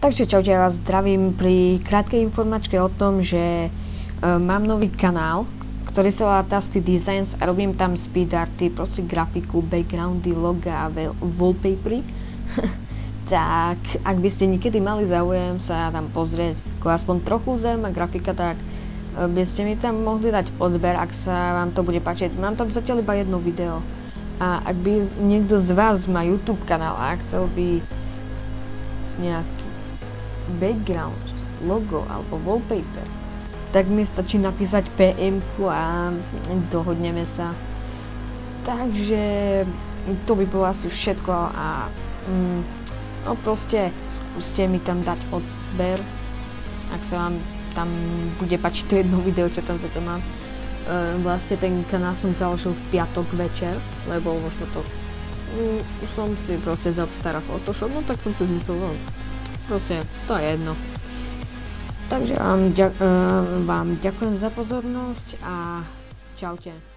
Takže čaute, ja vás zdravím pri krátkej informačke o tom, že mám nový kanál, ktorý sa volá Tasty Designs a robím tam speedarty, proste grafiku, backgroundy, loga a wallpapery. Tak, ak by ste niekedy mali záujem sa tam pozrieť, ako aspoň trochu zaujímavá grafika, tak by ste mi tam mohli dať odber, ak sa vám to bude páčiť. Mám tam zatiaľ iba jedno video. A ak by niekto z vás má YouTube kanál a chcel by nejaký background, logo alebo wallpaper, tak mi stačí napísať PM-ku a dohodneme sa. Takže to by bolo asi všetko a no proste skúste mi tam dať odber, ak sa vám tam bude páčiť to jedno video, čo tam zatiaľ mám. Vlastne ten kanál som založil v piatok večer, lebo vo štvrtok som si proste zaobstaral Photoshop, no tak som si zmyslel, no proste to je jedno. Takže vám ďakujem za pozornosť a čaute.